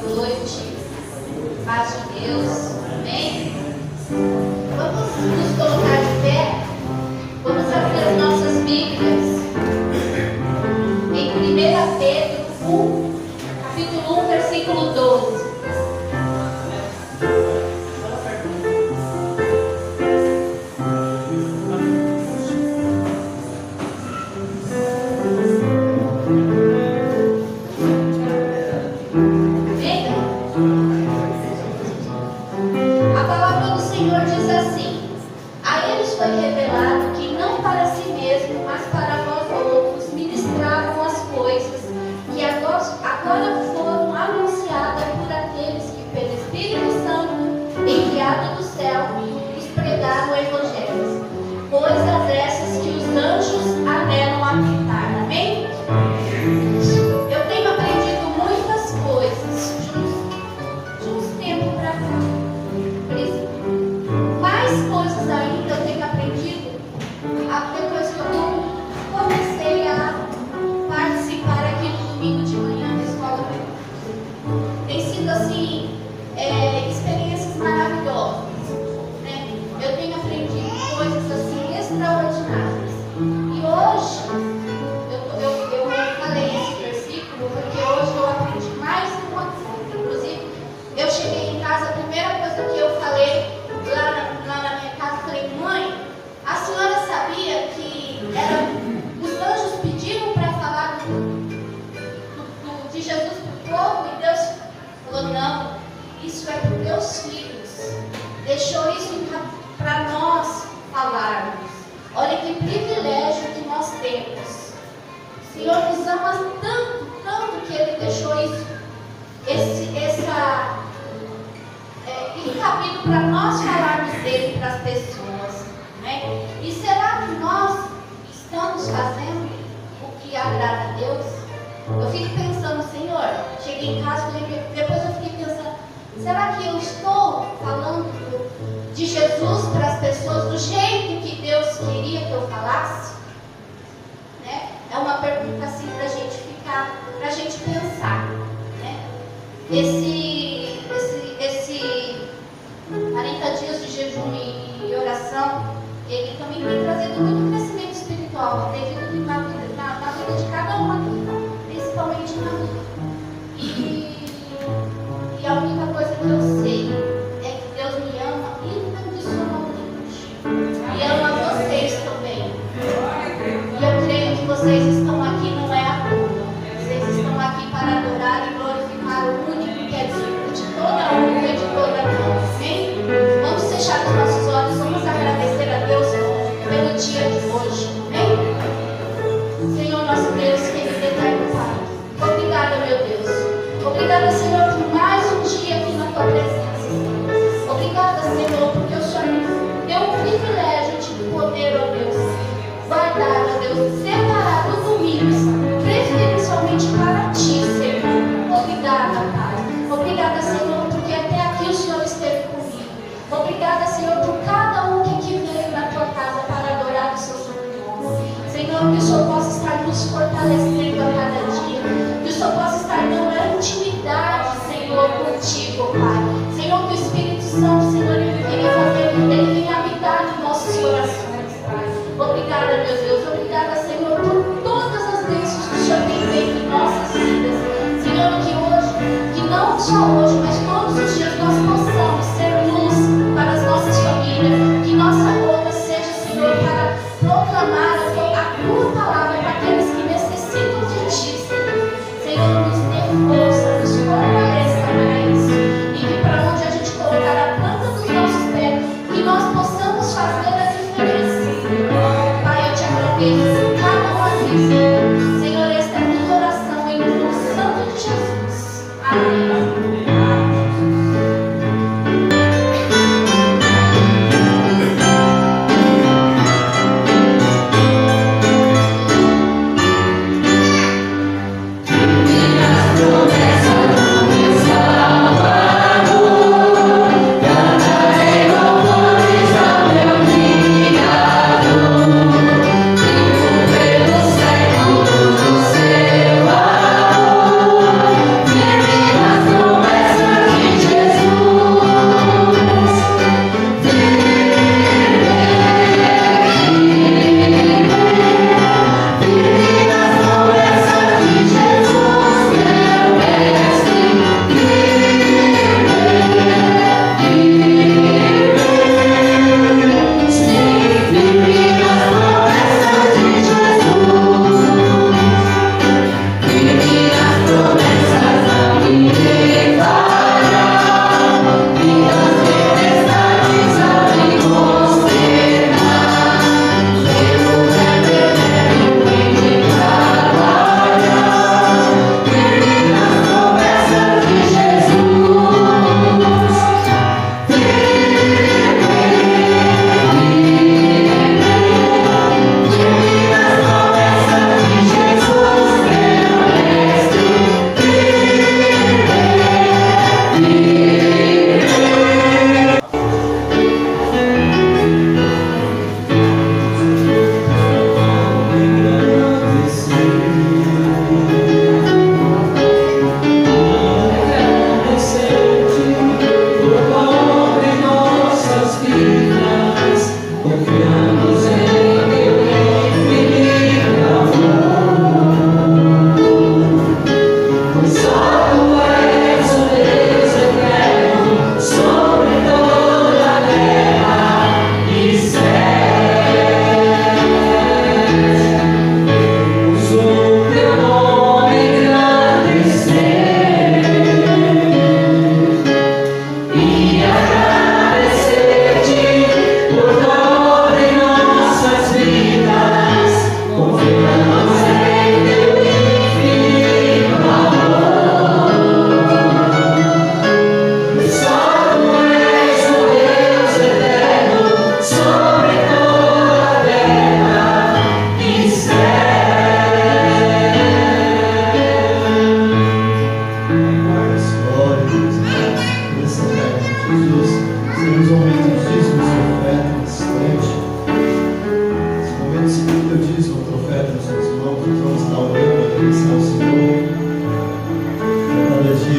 noite, paz de Deus, amém? Vamos nos colocar de pé, vamos abrir as nossas Bíblias em 1 Pedro 1, capítulo 1, versículo 12.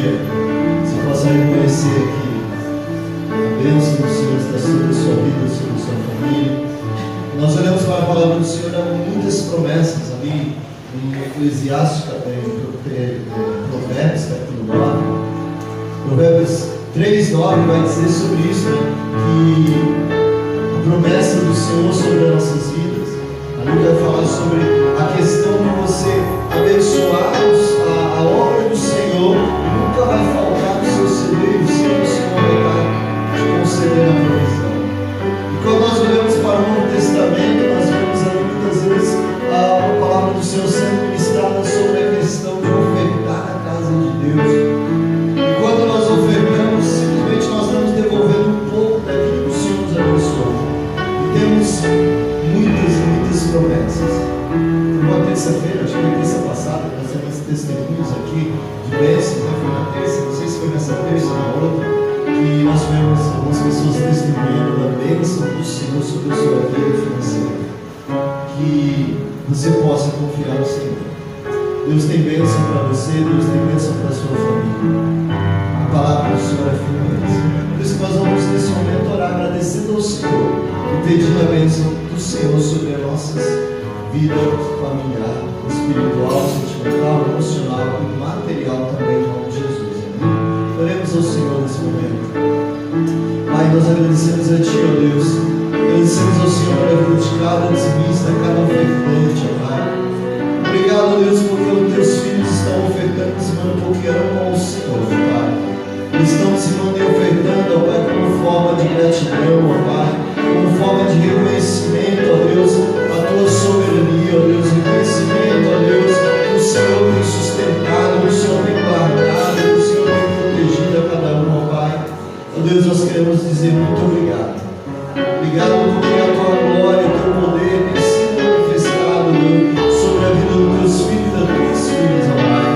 dia você possa reconhecer que a bênção do Senhor está sobre a sua vida, sobre a sua família. Nós olhamos para a palavra do Senhor, há muitas promessas ali em Eclesiastes, Provérbios, capítulo 9. Provérbios 3:9 vai dizer sobre isso, né? Que a promessa do Senhor sobre as nossas vidas, ali vai falar sobre a questão de você abençoar a obra do Senhor, nunca vai faltar no seu celeiro, sempre o Senhor vai estar te concedendo a provisão. E quando nós olhamos para o Novo Testamento, nós vemos ali muitas vezes a palavra do Senhor sendo ministrada sobre a questão de ofertar na casa de Deus. E quando nós ofertamos, simplesmente nós estamos devolvendo um pouco daquilo que o Senhor nos abençoou. E temos muitas promessas. Uma terça-feira, acho que foi terça passada, nós temos testemunhos aqui de bênçãos, né? Foi na terça, não sei se foi nessa terça ou na outra, que nós tivemos algumas pessoas testemunhando da bênção do Senhor sobre a sua vida financeira. Que você possa confiar no Senhor. Deus tem bênção para você, Deus tem bênção para a sua família. A palavra do Senhor é firmeza. Por isso que nós vamos nesse momento orar, agradecendo ao Senhor e pedindo a bênção do Senhor sobre as nossas vidas familiar, espiritual, sentimental, emocional e material também, em nome de Jesus. Amém? Oremos ao Senhor nesse momento. Pai, nós agradecemos a Ti, ó Deus. Agradecemos ao Senhor pela vida de cada dizimista, cada ofertante, ó Pai. Obrigado, Deus, porque os Teus filhos estão ofertando, dizimando, porque amam ao Senhor, ó Pai. Eles estão dizimando e ofertando, ó Pai, como forma de gratidão, ó Pai, como forma de reconhecimento, ó Deus, a Tua soberania, ó Deus, reconhecimento, ó Deus, que o Senhor tem sustentado, que o Senhor tem guardado, que o Senhor tem protegido a cada um, ó Pai. Ó Deus, nós queremos dizer muito obrigado. Obrigado porque a Tua glória, o Teu poder tem sido manifestado, Deus, sobre a vida dos Teus filhos e das Tuas filhas, ó Pai.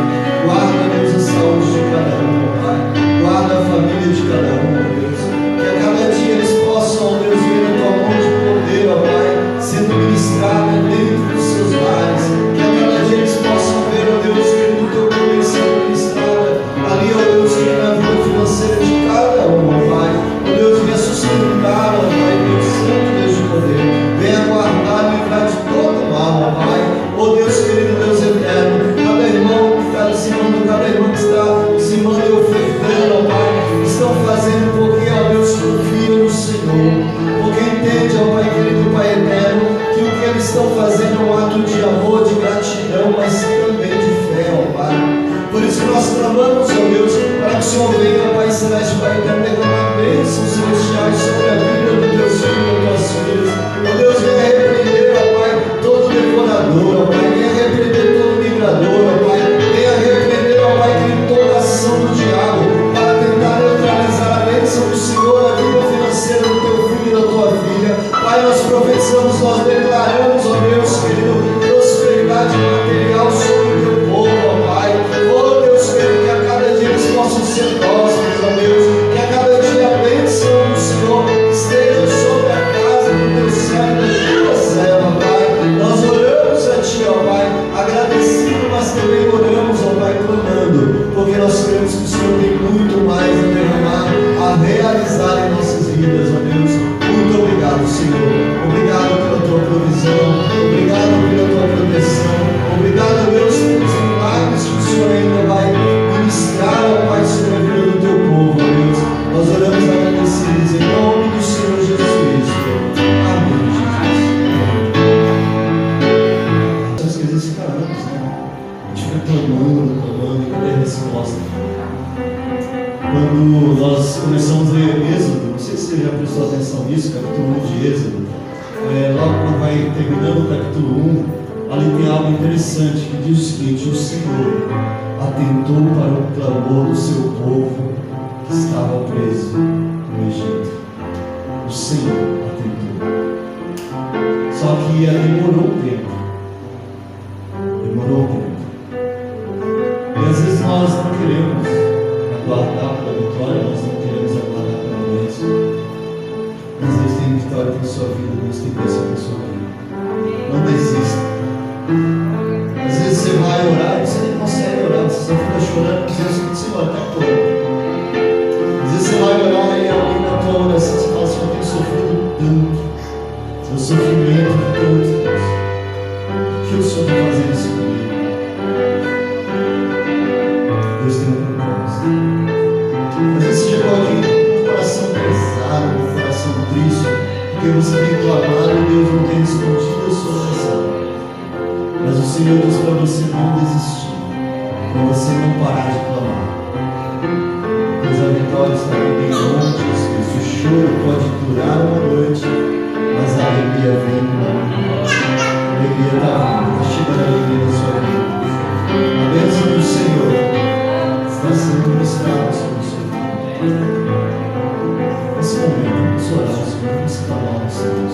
Guarda, Deus, a saúde de cada um, ó Pai. Guarda a família de cada um, ó Deus. Que a cada dia eles possam, ó Deus, ver a Tua mão de poder, ó Pai, sendo ministrada dentro dos seus lares. Que a cada dia eles possam ver, ó Deus, que o Teu poder sendo ministrada ali, ó Deus, que na vida financeira de cada um, ó Pai. Ó Deus, venha sustentar, ó Pai, Deus Santo, Deus de poder. Venha guardar e livrar de todo mal, ó Pai. Ó Deus querido, Deus eterno, cada irmão que está dizimando, cada irmão que está dizimando e ofertando, ó Pai, estão fazendo porque, ó Deus, confiam no Senhor. Porque entende, ó Pai querido, Pai eterno, que o que eles estão fazendo é um ato de amor, de gratidão, mas também de fé, ó Pai. Por isso que nós clamamos, ó Deus, para que o Senhor venha, ó Pai Celeste, Pai eterno, derramar bênçãos celestiais sobre a vida dos Teus filhos e das Tuas filhas. Ó Deus, venha repreender, ó Pai, todo devorador, ó Pai, venha repreender todo migrador, ó Pai, venha repreender, ó Pai, querido, toda ação do diabo para tentar neutralizar a bênção do Senhor, a vida financeira do Teu filho e da Tua filha. Pai, nós profetizamos, nós declaramos, ó Deus querido, prosperidade material sobre o Teu povo, ó Pai. Ó Deus querido, que a cada dia eles possam ser prósperos, ó Deus, que a cada dia a bênção do Senhor esteja sobre a casa do Teu servo e da Tua serva, Pai. Nós oramos a Ti, ó Pai, agradecido, mas também oramos, ó Pai, clamando, porque nós cremos que o Senhor tem muito mais a derramar, a realizar em nossas vidas, ó Deus. Muito obrigado, Senhor. Obrigado pela Tua provisão, obrigado pela Tua proteção, obrigado, Deus, pelos milagres que o Senhor ainda vai ministrar, ó Pai, sobre a vida do Teu povo, ó Deus. Nós oramos agradecidos em nome do Senhor Jesus Cristo. Amém, Jesus. Às vezes fica anos, né? A gente fica clamando, e cadê a resposta? Quando nós começamos a ler Êxodo, não sei se você já prestou atenção nisso, capítulo 1 de Êxodo, logo quando vai terminando o capítulo 1, ali tem algo interessante que diz o seguinte: o Senhor atentou para o clamor do seu povo que estava preso no Egito. O Senhor atentou. Só que demorou um tempo. Demorou um tempo. E às vezes nós não queremos aguardar pela vitória, nós não queremos aguardar pela bênção. Mas Deus tem vitória para a sua vida, Deus tem bênção para a sua vida. Não desista. Às vezes você vai orar e você nem consegue orar, você só fica chorando, Deus, Senhor, até quando? Às vezes você vai orar e alguém na tua oração você fala assim, eu tenho sofrido tanto. Meu sofrimento é tanto, Deus. O que o Senhor vai fazer isso comigo? Deus tem um propósito. Às vezes você chegou aqui com o coração pesado, com o coração triste, porque você tem clamado e Deus não tem respondido a sua oração. Mas o Senhor diz para você não desistir, para você não parar de clamar. Pois a vitória está bem longe dos teus. O choro pode durar uma noite, mas a alegria vem na manhã. A alegria está vindo, está chegando a alegria da sua vida. A bênção do Senhor está sendo ministrada sobre o seu vida. Nesse momento, vamos orar ao Senhor, vamos clamar ao Senhor.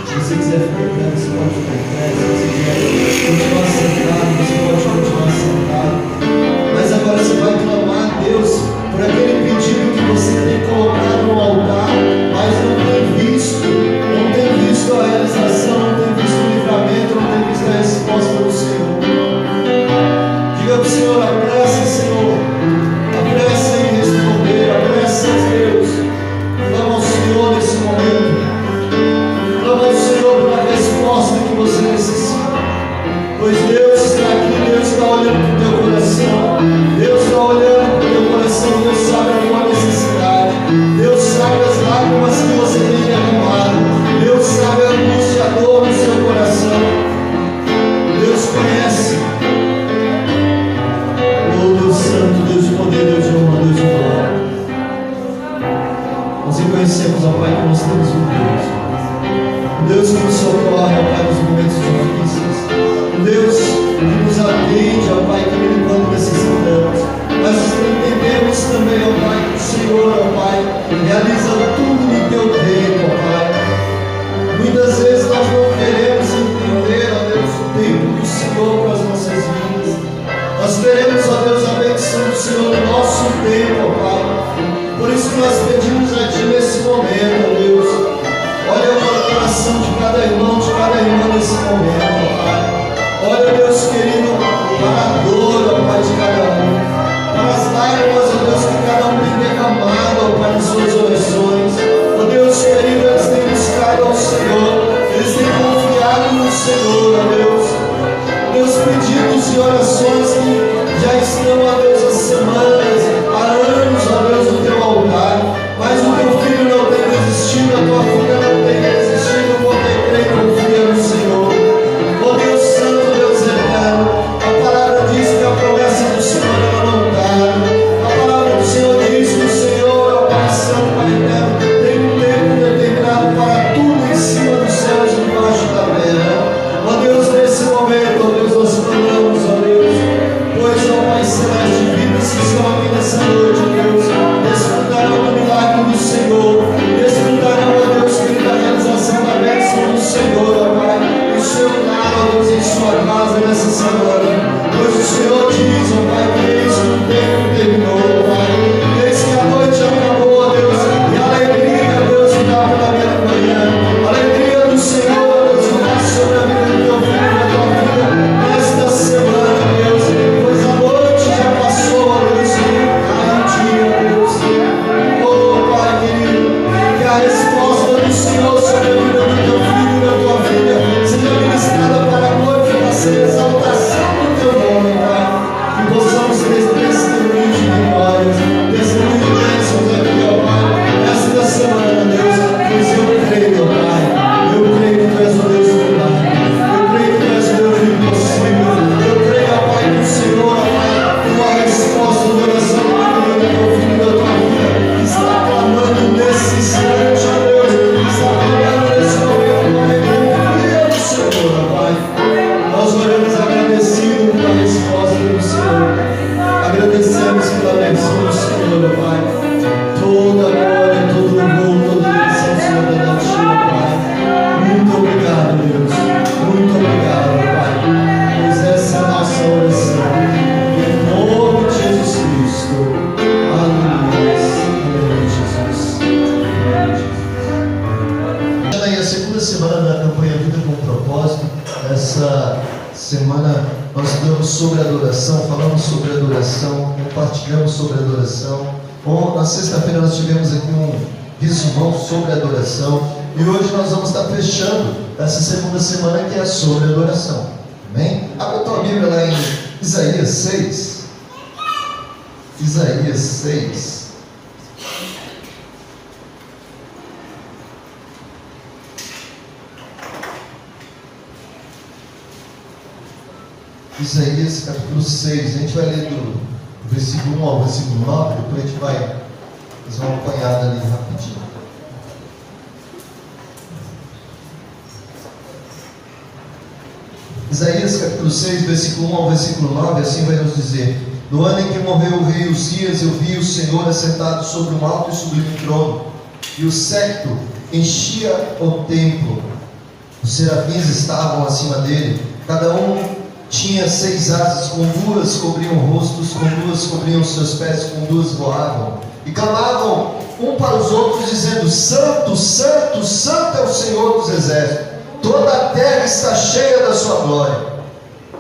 Se você quiser ficar em pé, você pode ficar em pé. Se você quiser continuar sentado, você pode continuar sentado. Mas agora você vai clamar a Deus por aquele pedido que você tem colocado no altar, mas não tem visto a realização, não tem visto o livramento, não tem visto a resposta do Senhor. Diga para o Senhor, apressa, Senhor, apressa em responder, apressa, Deus. Clama ao Senhor nesse momento. Clama ao Senhor pela resposta que você necessita. Pois Deus está aqui, Deus está olhando para o teu coração. Deus está olhando para o teu coração, Deus sabe a tua necessidade. Deus sabe as lágrimas que você tem derramado. Deus sabe a angústia, a dor no seu coração. Deus conhece. Oh Deus Santo, Deus de poder, Deus de honra, Deus de glória. Nós reconhecemos, ó Pai, que nós temos um Deus que nos socorre, ó Pai, nos momentos difíceis. Deus que nos atende, ó Pai, que quando necessitamos. Mas entendemos também, ó Pai, que o Senhor, ó Pai, realiza tudo no teu reino, ó Pai. Muitas vezes nós não queremos entender, ó Deus, o tempo do Senhor para as nossas vidas. Nós queremos, ó Deus, a bendição do Senhor no nosso tempo, ó Pai. Por isso que nós pedimos a Ti nesse momento, ó Deus. Olha o coração de cada irmão, de cada irmã nesse momento, ó Pai. Olha, Deus querido, para a dor, ó Pai, de cada um. Para as lágrimas, ó Deus, que cada um tem derramado, ó Pai, nas suas orações. Ó Deus querido, eles têm buscado ao Senhor. Eles têm confiado no Senhor, ó Deus. Deus, pedidos e orações que já estão, ó Deus, há semanas, há anos, ó Deus, no teu altar. Mas o teu filho não tem desistido, a tua filha não tem desistido, porque crê e confia no Senhor. Ó Deus Santo, Deus eterno, a palavra diz que a promessa do Senhor sobre adoração, falamos sobre adoração, compartilhamos sobre adoração. Bom, na sexta-feira nós tivemos aqui um resumão sobre adoração. E hoje nós vamos estar fechando essa segunda semana que é sobre adoração. Amém? Abre a tua Bíblia lá em Isaías 6. Isaías 6. Isaías capítulo 6. A gente vai ler do versículo 1 ao versículo 9. Depois a gente vai fazer uma apanhada ali rapidinho. Isaías capítulo 6, versículo 1 ao versículo 9, assim vai nos dizer: No ano em que morreu o rei Uzias, eu vi o Senhor assentado sobre um alto e sublime trono, e o séquito enchia o templo. Os serafins estavam acima dele, cada um tinha 6 asas, com 2 cobriam rostos, com 2 cobriam seus pés, com 2 voavam, e clamavam um para os outros, dizendo: Santo, Santo, Santo é o Senhor dos exércitos, toda a terra está cheia da sua glória.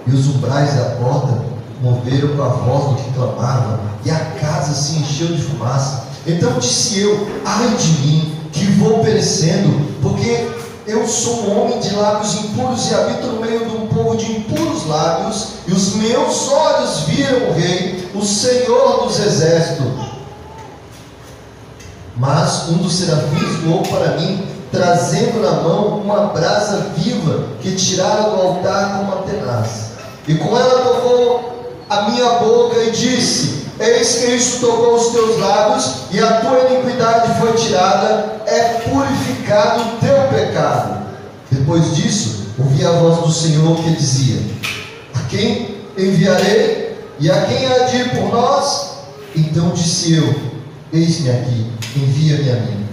E os umbrais da porta moveram com a voz do que clamava, e a casa se encheu de fumaça. Então disse eu: ai de mim, que vou perecendo, porque eu sou um homem de lábios impuros e habito no meio de um povo de impuros lábios, e os meus olhos viram o Rei, o Senhor dos exércitos. Mas um dos serafins voou para mim, trazendo na mão uma brasa viva que tirara do altar com uma tenaz, e com ela tocou a minha boca e disse: Eis que isso tocou os teus lábios, e a tua iniquidade foi tirada, é purificado o teu pecado. Depois disso, ouvi a voz do Senhor que dizia: A quem enviarei? E a quem há de ir por nós? Então disse eu: Eis-me aqui, envia-me a mim.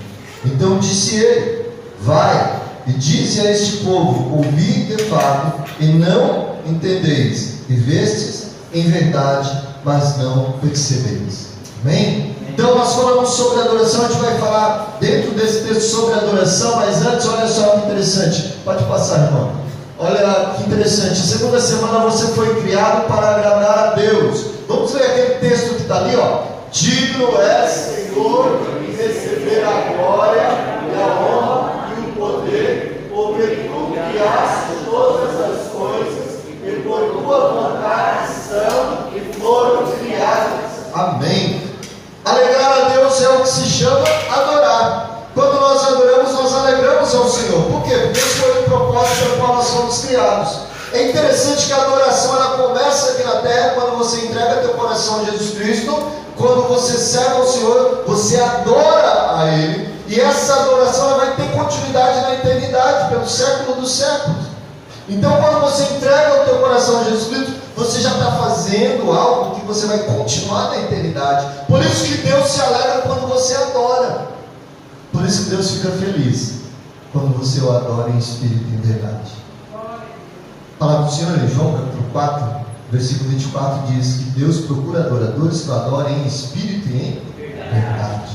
Então disse ele: Vai e dize a este povo: ouvi de fato e não entendeis, e vestes em verdade, mas não percebeis. Amém? Então nós falamos sobre adoração. A gente vai falar dentro desse texto sobre adoração, mas antes, olha só que interessante. Pode passar, irmão. Olha que interessante. Segunda semana você foi criado para agradar a Deus. Vamos ler aquele texto que está ali, ó. Digno é, Senhor, de receber a glória e a honra e o poder, porque tu criaste todas as coisas e por tua vontade são e foram criadas. Amém. Alegrar a Deus é o que se chama adorar. Quando nós adoramos, nós alegramos ao Senhor. Por quê? Porque esse foi o propósito pelo qual nós fomos criados. É interessante que a adoração ela começa aqui na terra, quando você entrega teu coração a Jesus Cristo. Quando você serve ao Senhor, você adora a Ele, e essa adoração ela vai ter continuidade na eternidade, pelo século dos séculos. Então, quando você entrega o teu coração a Jesus Cristo, você já está fazendo algo que você vai continuar na eternidade. Por isso que Deus se alegra quando você adora. Por isso que Deus fica feliz quando você o adora em espírito e em verdade. A palavra do Senhor em João capítulo 4, versículo 24 diz que Deus procura adoradores que o adorem em espírito e em verdade.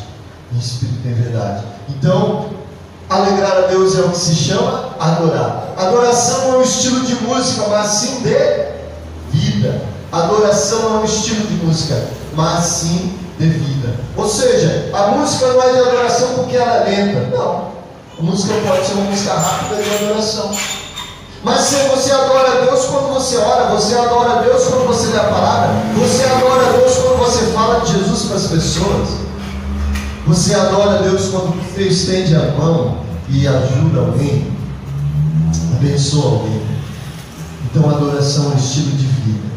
Em espírito e em verdade. Então, alegrar a Deus é o que se chama adorar. Adoração é um estilo de música, mas sim de vida. Adoração é um estilo de música, mas sim de vida. Ou seja, a música não é de adoração porque ela é lenta. Não. A música pode ser uma música rápida de adoração. Mas se você adora a Deus quando você ora, você adora a Deus quando você lê a palavra, você adora a Deus quando você fala de Jesus para as pessoas, você adora a Deus quando você estende a mão e ajuda alguém, abençoa alguém. Então a adoração é um estilo de vida,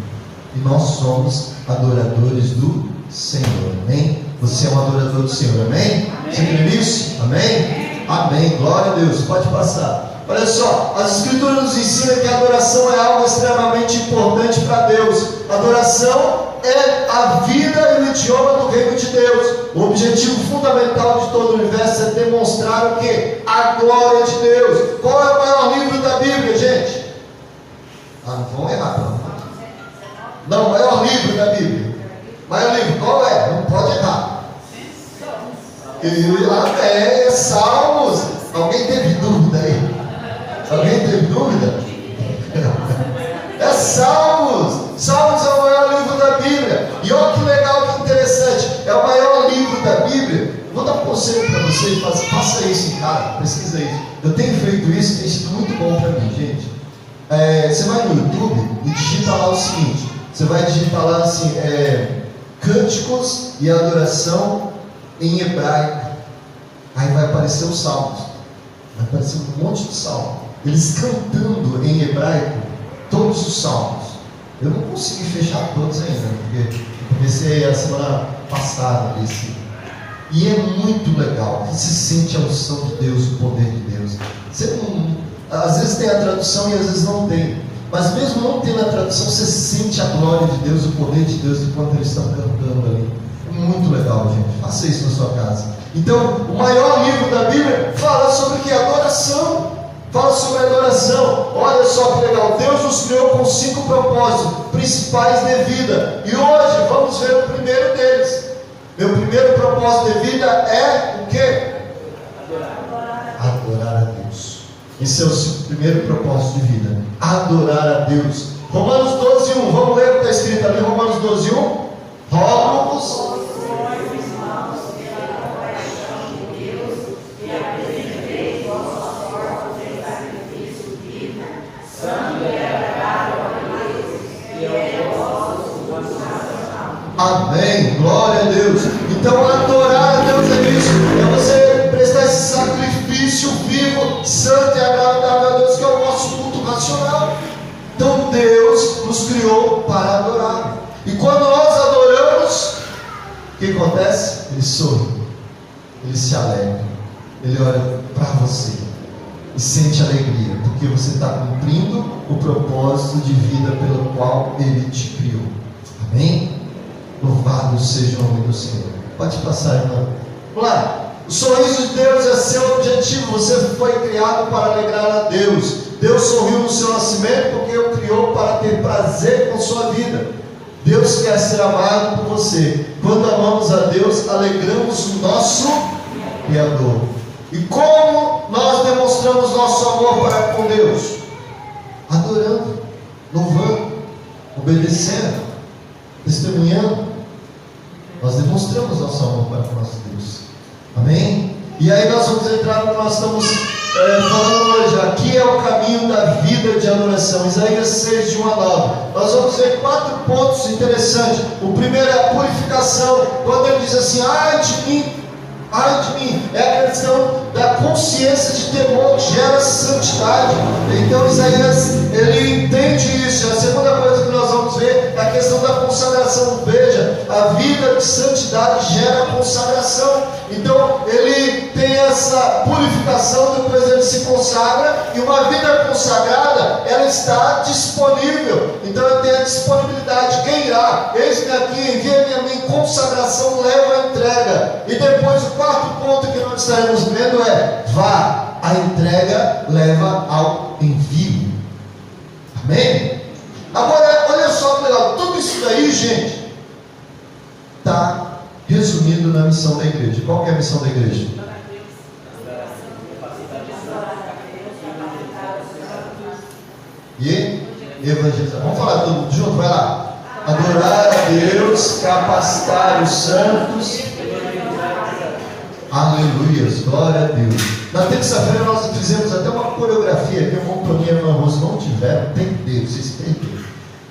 e nós somos adoradores do Senhor. Amém? Você é um adorador do Senhor. Amém? Você crê nisso? Amém? Amém. Glória a Deus. Pode passar. Olha só, as Escrituras nos ensinam que a adoração é algo extremamente importante para Deus. Adoração é a vida e o idioma do reino de Deus. O objetivo fundamental de todo o universo é demonstrar o que? A glória de Deus. Qual é o maior livro da Bíblia, gente? Não vão errar, não. O maior livro da Bíblia. Maior livro, qual é? Não pode errar. É Salmos. Alguém teve dúvida aí? Alguém teve dúvida? É Salmos. Salmos é o maior livro da Bíblia. E olha que legal, que interessante. É o maior livro da Bíblia. Vou dar um conselho para vocês. Faça isso em casa, pesquisa isso. Eu tenho feito isso, tem sido muito bom para mim, gente. Você vai no YouTube e digita lá o seguinte. Você vai digitar lá assim, cânticos e adoração em hebraico. Aí vai aparecer os salmos. Vai aparecer um monte de salmos. Eles cantando em hebraico todos os salmos. Eu não consegui fechar todos ainda, porque comecei a semana passada desse. E é muito legal. Você sente a unção de Deus, o poder de Deus. Às vezes tem a tradução e às vezes não tem. Mas mesmo não tendo a tradução, você sente a glória de Deus, o poder de Deus enquanto eles estão cantando ali. É muito legal, gente. Faça isso na sua casa. Então, o maior livro da Bíblia fala sobre o que? Adoração. Fala sobre adoração. Olha só que legal. Deus nos criou com 5 propósitos principais de vida. E hoje vamos ver o primeiro deles. Meu primeiro propósito de vida é o quê? Adorar a Deus. Esse é o primeiro propósito de vida. Adorar a Deus. Romanos 12:1. Vamos ler o que está escrito ali. Romanos 12:1. Rogo-vos. Amém, glória a Deus. Então adorar a Deus é isso. É você prestar esse sacrifício vivo, santo e agradável a Deus, que é o nosso culto racional. Então Deus nos criou para adorar. E quando nós adoramos, o que acontece? Ele sorri, ele se alegra, ele olha para você e sente alegria, porque você está cumprindo o propósito de vida pelo qual Ele te criou. Amém? Louvado seja o nome do Senhor. Pode passar, irmão. Vamos lá. O sorriso de Deus é seu objetivo. Você foi criado para alegrar a Deus. Deus sorriu no seu nascimento porque o criou para ter prazer com sua vida. Deus quer ser amado por você. Quando amamos a Deus, alegramos o nosso Criador. E como nós demonstramos nosso amor para com Deus? Adorando, louvando, obedecendo, testemunhando. Nós demonstramos nosso amor para com nosso Deus. Amém? E aí nós vamos entrar no que nós estamos falando hoje. Aqui é o caminho da vida de adoração. Isaías 6, de 1 a 9. Nós vamos ver 4 pontos interessantes. O primeiro é a purificação. Quando ele diz assim, ai de mim, é a questão da consciência de temor que gera santidade. Então Isaías, ele entende isso. A segunda coisa que nós vamos ver é a questão da consagração. Veja, a vida de santidade gera consagração. Então ele tem essa purificação, depois ele se consagra, e uma vida consagrada, ela está disponível. Então ele tem a disponibilidade. Quem irá? Eis-me aqui, envia-me a mim. Consagração leva a entrega. E depois o 4º ponto que nós estaremos vendo é: vá, a entrega leva ao envio. Amém? Agora, olha só que legal, tudo isso daí, gente, está resumido na missão da igreja. Qual que é a missão da igreja? E evangelizar. Vamos falar tudo junto, vai lá. Adorar a Deus, capacitar os santos. Aleluia, glória a Deus. Na terça-feira nós fizemos até uma coreografia aqui, o Montoninha e o Arroz não tiveram, tem que ter, vocês têm que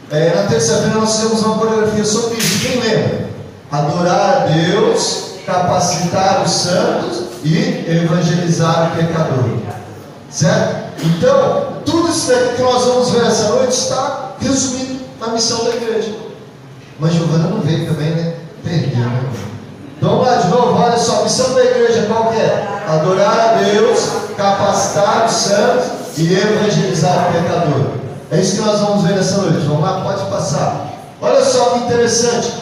ter. Na terça-feira nós fizemos uma coreografia sobre isso, quem lembra? Adorar a Deus, capacitar os santos e evangelizar o pecador. Certo? Então, tudo isso daqui que nós vamos ver essa noite está resumido na missão da igreja. Mas Giovana não veio também, né? Perdeu, né? Então vamos lá de novo, olha só, a missão da igreja qual que é? Adorar a Deus, capacitar os santos e evangelizar o pecador. É isso que nós vamos ver nessa noite. Vamos lá, pode passar. Olha só que interessante.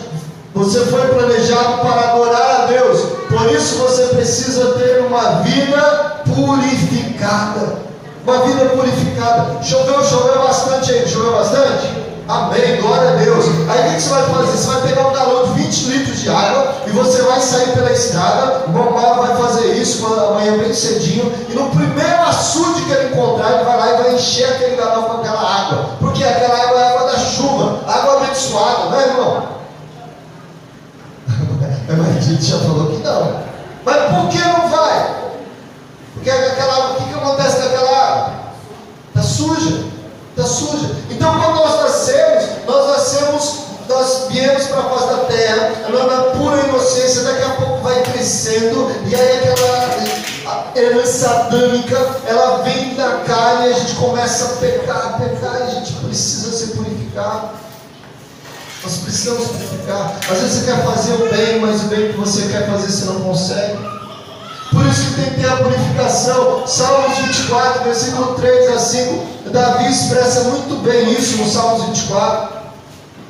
Você foi planejado para adorar a Deus. Por isso você precisa ter uma vida purificada. Uma vida purificada. Choveu bastante aí. Choveu bastante? Amém, glória a Deus. Aí o que você vai fazer? Você vai pegar um galão de 20 litros de água e você vai sair pela estrada. O Bombara vai fazer isso amanhã bem cedinho. E no primeiro açude que ele encontrar, ele vai lá e vai encher aquele galão com aquela água. Porque aquela água é água da chuva, água amaldiçoada, não é, irmão? Mas a gente já falou que não. Mas por que não vai? Porque aquela água, o que acontece com aquela água? Está suja, está suja. Então quando nós viemos para a face da terra, na pura inocência, daqui a pouco vai crescendo, e aí aquela herança adâmica, ela vem na carne, e a gente começa a pecar, e a gente precisa ser purificado. Nós precisamos purificar. Às vezes você quer fazer o bem, mas o bem que você quer fazer você não consegue. Por isso que tem que ter a purificação. Salmos 24, versículo 3 a 5. Davi expressa muito bem isso no Salmos 24.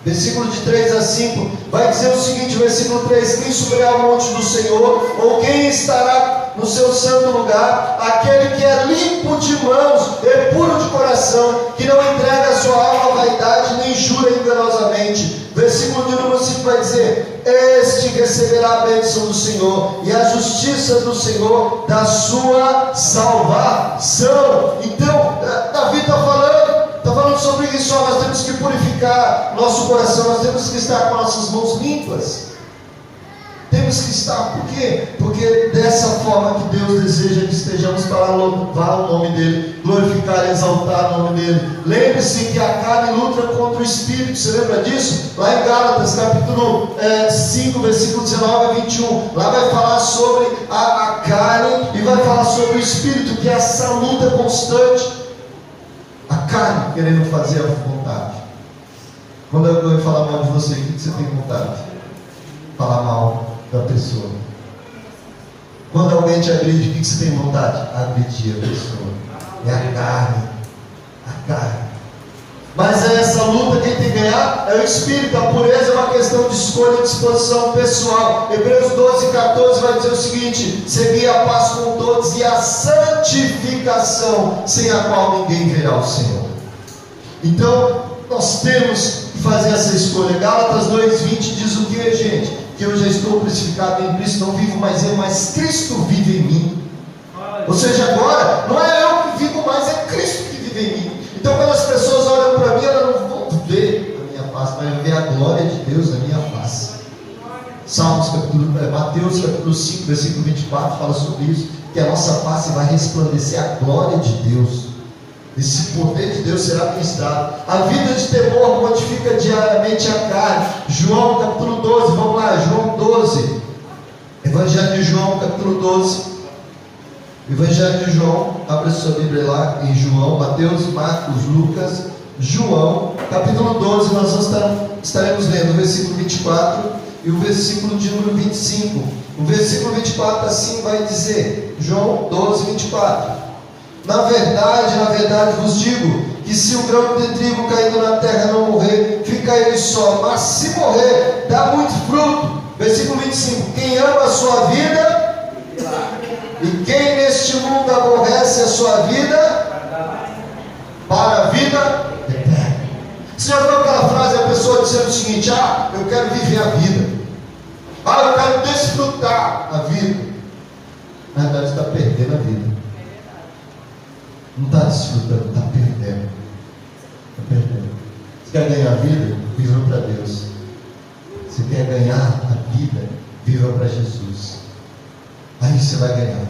Versículo de 3 a 5. Vai dizer o seguinte, versículo 3. Quem subirá ao monte do Senhor? Ou quem estará no seu santo lugar? Aquele que é limpo de mãos e puro de coração, que não entrega a sua alma à vaidade, nem jura enganosamente. Versículo de número 5 vai dizer: este receberá a bênção do Senhor e a justiça do Senhor da sua salvação. Então, Davi está falando sobre isso. Nós temos que purificar nosso coração, nós temos que estar com nossas mãos limpas. Temos que estar, por quê? Porque dessa forma que Deus deseja que estejamos para louvar o nome dEle, glorificar e exaltar o nome dEle. Lembre-se que a carne luta contra o Espírito, você lembra disso? Lá em Gálatas, capítulo 5, versículo 19 a 21, lá vai falar sobre a carne e vai falar sobre o Espírito, que é essa luta constante. A carne querendo fazer a vontade. Quando alguém falar mal de você, o que você tem vontade? Falar mal da pessoa. Quando alguém te agride, o que você tem vontade? Agredir a pessoa. É a carne. Mas é essa luta, quem tem que ganhar é o Espírito. A pureza é uma questão de escolha e disposição pessoal. Hebreus 12, 14 vai dizer o seguinte: segui a paz com todos e a santificação, sem a qual ninguém verá o Senhor. Então nós temos que fazer essa escolha. Gálatas 2,20 diz o que, gente? Que eu já estou crucificado em Cristo, não vivo mais eu, mas Cristo vive em mim. Ou seja, agora não é eu que vivo mais, é Cristo que vive em mim. Então quando as pessoas olham para mim, elas não vão ver a minha face, mas vão ver a glória de Deus na minha face. Mateus capítulo 5, versículo 24 fala sobre isso, que a nossa face vai resplandecer a glória de Deus. Esse poder de Deus será ministrado. A vida de temor modifica diariamente a carne. João capítulo 12, vamos lá, João 12. Evangelho de João capítulo 12. Evangelho de João, abre sua Bíblia lá em João, Mateus, Marcos, Lucas, João, capítulo 12. Nós estaremos lendo o versículo 24 e o versículo de número 25. O versículo 24 assim vai dizer, João 12, 24. Na verdade vos digo, que se o grão de trigo caído na terra não morrer, fica ele só, mas se morrer, dá muito fruto. Versículo 25, quem ama a sua vida, e quem neste mundo aborrece a sua vida, para a vida eterna. Você já viu aquela frase, a pessoa dizendo o seguinte: eu quero viver a vida, eu quero desfrutar a vida. Na verdade está perdendo a vida. Não está desfrutando, está perdendo. Está perdendo. Você quer ganhar a vida? Viva para Deus. Você quer ganhar a vida? Viva para Jesus. Aí você vai ganhar.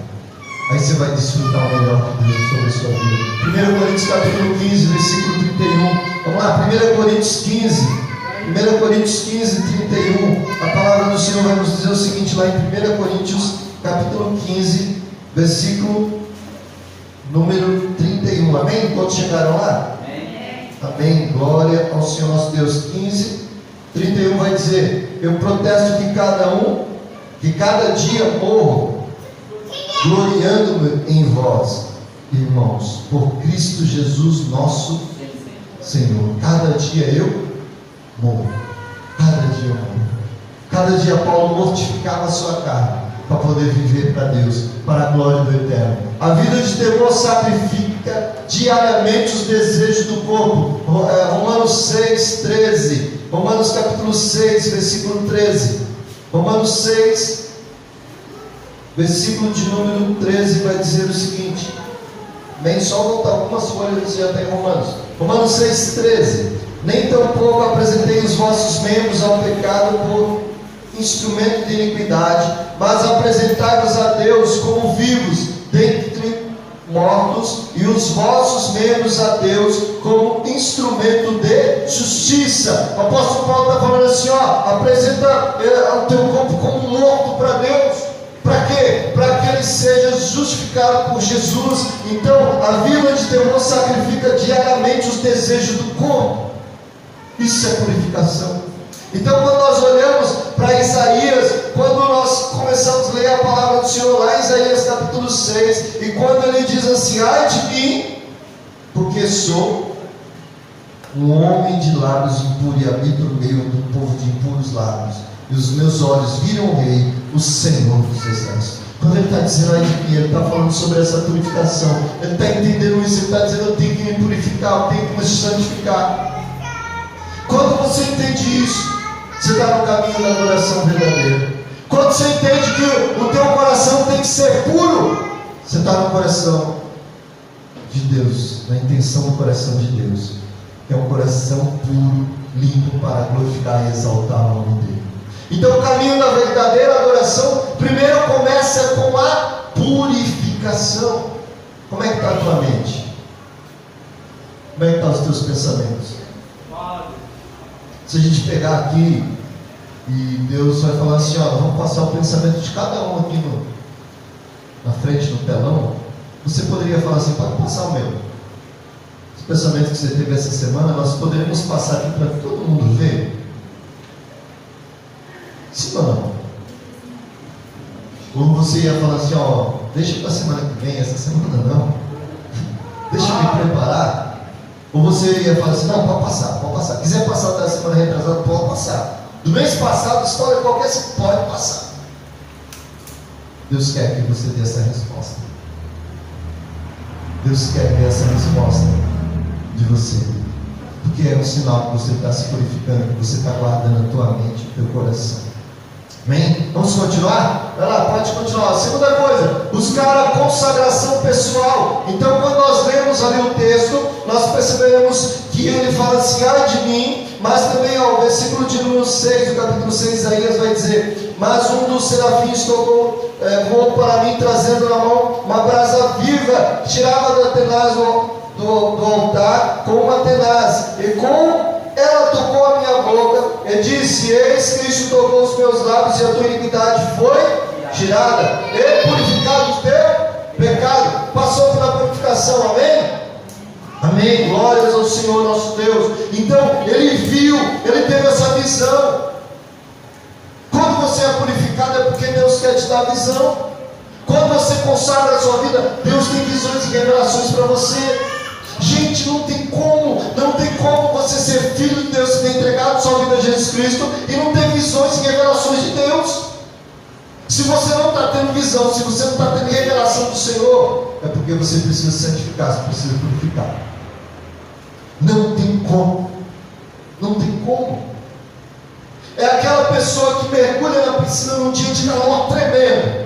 Aí você vai desfrutar o melhor de Deus sobre a sua vida. 1 Coríntios capítulo 15, versículo 31. Vamos lá, 1 Coríntios 15. 1 Coríntios 15, 31. A palavra do Senhor vai nos dizer o seguinte lá em 1 Coríntios capítulo 15, versículo número 31, amém? Todos chegaram lá? Amém, glória ao Senhor nosso Deus. 15, 31 vai dizer: eu protesto que cada dia morro, gloriando-me em vós, irmãos, por Cristo Jesus nosso Senhor. Cada dia eu morro, cada dia Paulo mortificava a sua carne, para poder viver para Deus, para a glória do Eterno. A vida de temor sacrifica diariamente os desejos do corpo. Romanos 6, 13. Romanos capítulo 6, versículo 13. Romanos 6, versículo de número 13 vai dizer o seguinte. Bem, só voltar algumas folhas já tem Romanos. Romanos 6, 13. nem tampouco apresentei os vossos membros ao pecado por instrumento de iniquidade, mas apresentai-vos a Deus como vivos dentre mortos, e os vossos membros a Deus como instrumento de justiça. O apóstolo Paulo está falando assim, apresenta o teu corpo como morto para Deus. Para quê? Para que ele seja justificado por Jesus. Então a vida de temor sacrifica diariamente os desejos do corpo. Isso é purificação. Então quando nós olhamos para Isaías, quando nós começamos a ler a palavra do Senhor lá em Isaías capítulo 6, e quando ele diz assim, ai de mim, porque sou um homem de lábios impuros e habito no meio do povo de impuros lábios, e os meus olhos viram o Rei, o Senhor dos Exércitos. Quando ele está dizendo ai de mim, ele está falando sobre essa purificação, ele está entendendo isso, ele está dizendo eu tenho que me purificar, eu tenho que me santificar. Quando você entende isso, você está no caminho da adoração verdadeira. Quando você entende que o teu coração tem que ser puro, você está no coração de Deus, na intenção do coração de Deus, que é um coração puro, limpo para glorificar e exaltar o nome dele. Então o caminho da verdadeira adoração primeiro começa com a purificação. Como é que está a tua mente? Como é que estão os teus pensamentos? Se a gente pegar aqui e Deus vai falar assim, vamos passar o pensamento de cada um aqui na frente, no telão, você poderia falar assim, pode passar o meu. Os pensamentos que você teve essa semana, nós poderíamos passar aqui para todo mundo ver. Sim ou não? Ou você ia falar assim, deixa para a semana que vem, essa semana não. Deixa eu me preparar. Ou você ia falar assim, não, pode passar. Quiser passar da semana retrasada, pode passar. Do mês passado, história qualquer, você pode passar. Deus quer que você dê essa resposta. Deus quer ver essa resposta de você. Porque é um sinal que você está se purificando, que você está guardando a tua mente, o teu coração. Amém? Vamos continuar? Vai lá, pode continuar. Segunda coisa, buscar a consagração pessoal. Então quando nós lemos ali o texto, nós percebemos que ele fala assim, ai de mim, mas também o versículo de número 6 do capítulo 6 de Isaías vai dizer, mas um dos serafins voou para mim, trazendo na mão uma brasa viva, tirava da tenaz do altar com uma tenaz, e com ela tocou a minha boca e disse, eis que isto tocou os meus lábios, e a tua iniquidade foi tirada, e purificado o teu pecado. Passou pela purificação, amém? Amém, glórias ao Senhor nosso Deus. Então ele viu, ele teve essa visão. Quando você é purificado é porque Deus quer te dar visão. Quando você consagra a sua vida, Deus tem visões e revelações para você. Gente, não tem como você ser filho de Deus, ter entregado sua vida a Jesus Cristo e não ter visões e revelações de Deus. Se você não está tendo visão, se você não está tendo revelação do Senhor, é porque você precisa santificar, você precisa purificar. Não tem como. Não tem como. É aquela pessoa que mergulha na piscina num dia de calor tremendo.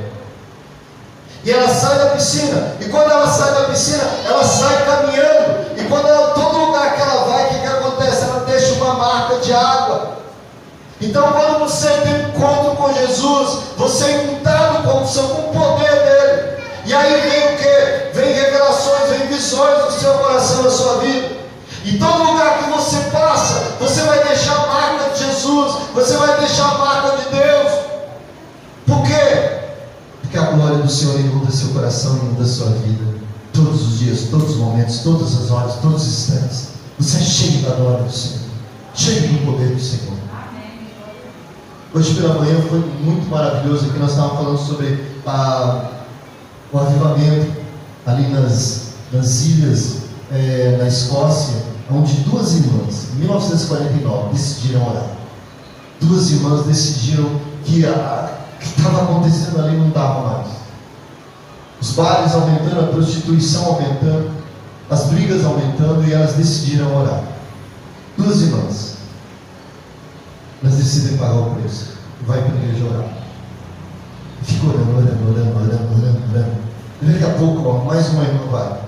E ela sai da piscina. E quando ela sai da piscina, ela sai caminhando. E quando todo lugar que ela vai, o que acontece? Ela deixa uma marca de água. Então quando você tem encontro com Jesus, você é imputado com o poder dele. E aí vem o que? Vem revelações, vem visões do seu coração, da sua vida. E todo lugar que você passa, você vai deixar a marca de Jesus, você vai deixar a marca de Deus. Por quê? Porque a glória do Senhor inunda seu coração, inunda sua vida. Todos os dias, todos os momentos, todas as horas, todos os instantes. Você é cheio da glória do Senhor, cheio do poder do Senhor. Hoje pela manhã foi muito maravilhoso. Aqui nós estávamos falando sobre o avivamento ali nas ilhas, na Escócia, onde duas irmãs, em 1949, decidiram orar. Duas irmãs decidiram que estava acontecendo ali não dava mais. Os bares aumentando, a prostituição aumentando, as brigas aumentando, e elas decidiram orar. Duas irmãs. Elas decidem pagar o preço. Vai para a igreja orar. Fica orando. E daqui a pouco, mais uma irmã vai.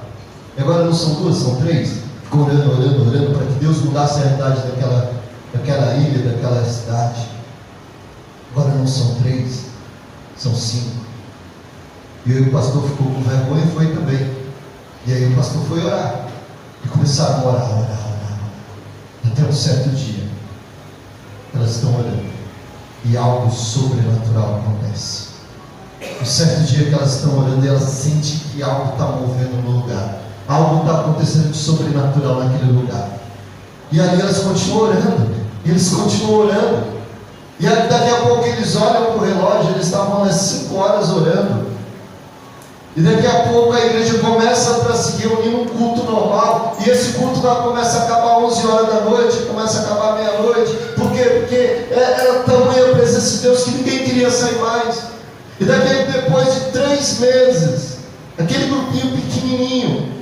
E agora não são duas, são três. ficou orando para que Deus mudasse a realidade daquela ilha, daquela cidade. Agora não são 3, são 5. E aí o pastor ficou com vergonha e foi também. E aí o pastor foi orar. E começaram a orar. Até um certo dia, elas estão orando e algo sobrenatural acontece. Um certo dia que elas estão orando e elas sentem que algo está movendo no lugar. Algo está acontecendo de sobrenatural naquele lugar. E ali elas continuam orando. E eles continuam orando. E aí, daqui a pouco eles olham para o relógio. Eles estavam às 5 horas orando. E daqui a pouco a igreja começa para se reunir num culto normal. E esse culto começa a acabar 11 horas da noite. Começa a acabar meia-noite. Por quê? Porque era tamanha a presença de Deus que ninguém queria sair mais. E depois de 3 meses, aquele grupinho pequenininho,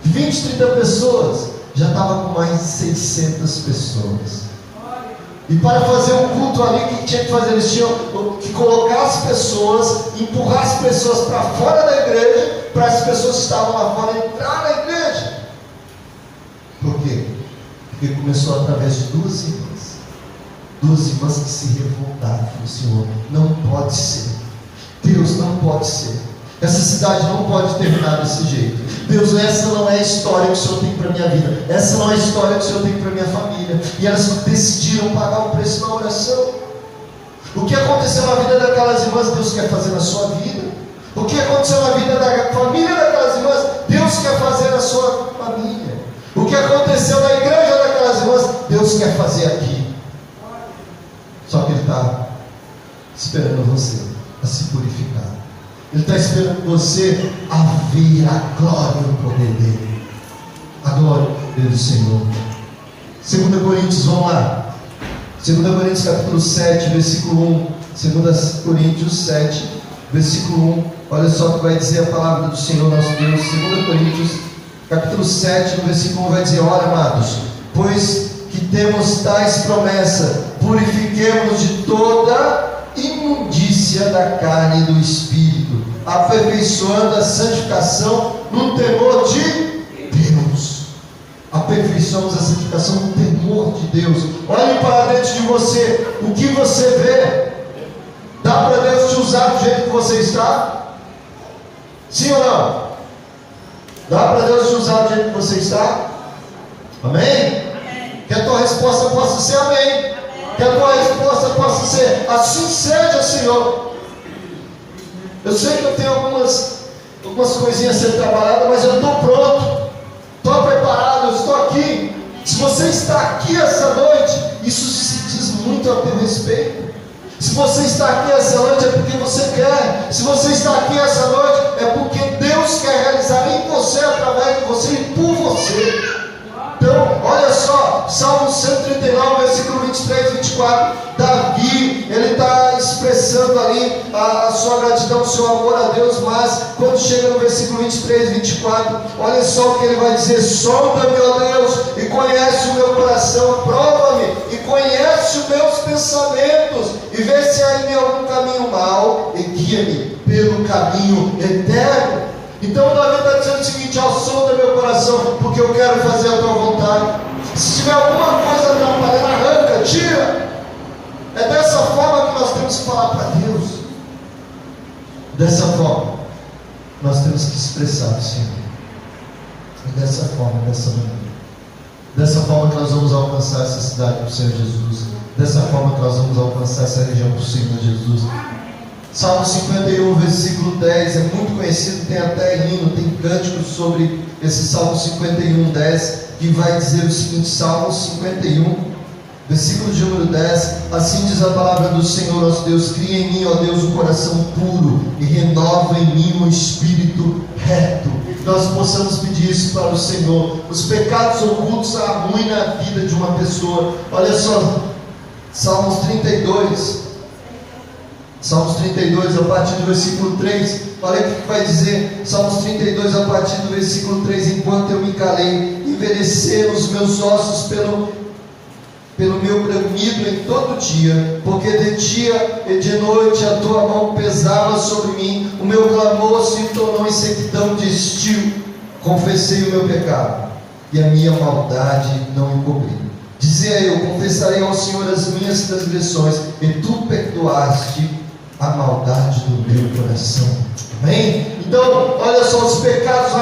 de 20, 30 pessoas, já estava com mais de 600 pessoas. E para fazer um culto ali, o que tinha que fazer? Eles tinham que colocar as pessoas, empurrar as pessoas para fora da igreja, para as pessoas que estavam lá fora entrar na igreja. Por quê? Porque começou através de 2 irmãs. 2 irmãs que se revoltaram. Falaram: Senhor, não pode ser. Deus, não pode ser. Essa cidade não pode terminar desse jeito. Deus, essa não é a história que o Senhor tem para a minha vida. Essa não é a história que o Senhor tem para a minha família. E elas decidiram pagar o preço na oração. O que aconteceu na vida daquelas irmãs, Deus quer fazer na sua vida. O que aconteceu na vida da família daquelas irmãs, Deus quer fazer na sua família. O que aconteceu na igreja daquelas irmãs, Deus quer fazer aqui. Só que Ele está esperando você a se purificar. Ele está esperando você a ver a glória e o poder dele. A glória e o poder do Senhor. 2 Coríntios, vamos lá. 2 Coríntios capítulo 7, versículo 1. 2 Coríntios 7, versículo 1. Olha só o que vai dizer a palavra do Senhor nosso Deus. 2 Coríntios capítulo 7, no versículo 1 vai dizer: Ora, amados, pois que temos tais promessas, purifiquemos de toda imundícia da carne e do espírito, aperfeiçoando a santificação no temor de Deus. Aperfeiçoamos a santificação no temor de Deus. Olhe para dentro de você. O que você vê? Dá para Deus te usar do jeito que você está? Sim ou não? Dá para Deus te usar do jeito que você está? Amém? Amém. Que a tua resposta possa ser amém. Que a tua resposta possa ser: assim seja, Senhor. Eu sei que eu tenho algumas coisinhas a ser trabalhadas, mas eu estou pronto, estou preparado, eu estou aqui. Se você está aqui essa noite, isso se diz muito a teu respeito. Se você está aqui essa noite é porque você quer. Se você está aqui essa noite é porque Deus quer realizar em você, através de você e por você. Então, olha só, Salmo 139, versículo 23 e 24. Davi, ele está expressando ali a sua gratidão, o seu amor a Deus. Mas quando chega no versículo 23 e 24, olha só o que ele vai dizer: sonda-me, ó Deus, e conhece o meu coração, prova-me e conhece os meus pensamentos, e vê se há em mim algum caminho mau, e guia-me pelo caminho eterno. Então Davi está dizendo o seguinte: ó, sonda meu coração, porque eu quero fazer a tua vontade. Se tiver alguma coisa atrapalhando, arranca, tira. É dessa forma que nós temos que falar para Deus. Dessa forma nós temos que expressar o Senhor. É dessa forma, dessa maneira. Dessa forma que nós vamos alcançar essa cidade para o Senhor Jesus. Dessa forma que nós vamos alcançar essa região para o Senhor Jesus. Salmo 51, versículo 10, é muito conhecido, tem até hino, tem cântico sobre esse Salmo 51, 10, que vai dizer o seguinte: Salmo 51, versículo de número 10, assim diz a palavra do Senhor nosso Deus: cria em mim, ó Deus, um coração puro, e renova em mim um espírito reto. Nós possamos pedir isso para o Senhor. Os pecados ocultos arruinam a vida de uma pessoa. Olha só, Salmos 32, Salmos 32, a partir do versículo 3, olha o que vai dizer. Salmos 32, a partir do versículo 3: enquanto eu me calei, envelheceram os meus ossos pelo meu bramido em todo dia, porque de dia e de noite a tua mão pesava sobre mim, o meu clamor se tornou em sequidão de estio, confessei o meu pecado, e a minha maldade não encobri. Dizia eu: confessarei ao Senhor as minhas transgressões, e tu perdoaste a maldade do meu coração. Amém? Então, olha só, os pecados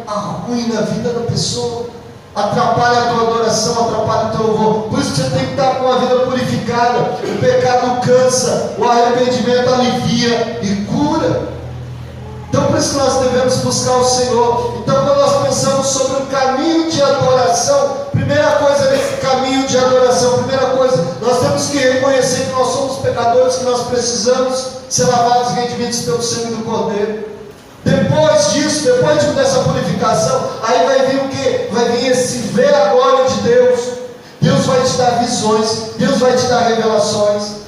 arruinam a vida da pessoa, atrapalha a tua adoração, atrapalha o teu louvor. Por isso que você tem que estar com a vida purificada. O pecado cansa, o arrependimento alivia e cura. Então por isso que nós devemos buscar o Senhor. Então quando nós pensamos sobre o caminho de adoração, primeira coisa nesse caminho de adoração, primeira coisa, nós temos que reconhecer que nós somos pecadores, que nós precisamos ser lavados e redimidos pelo sangue do Cordeiro. Depois disso, depois dessa purificação, aí vai vir o que? Vai vir esse ver a glória de Deus. Deus vai te dar visões, Deus vai te dar revelações.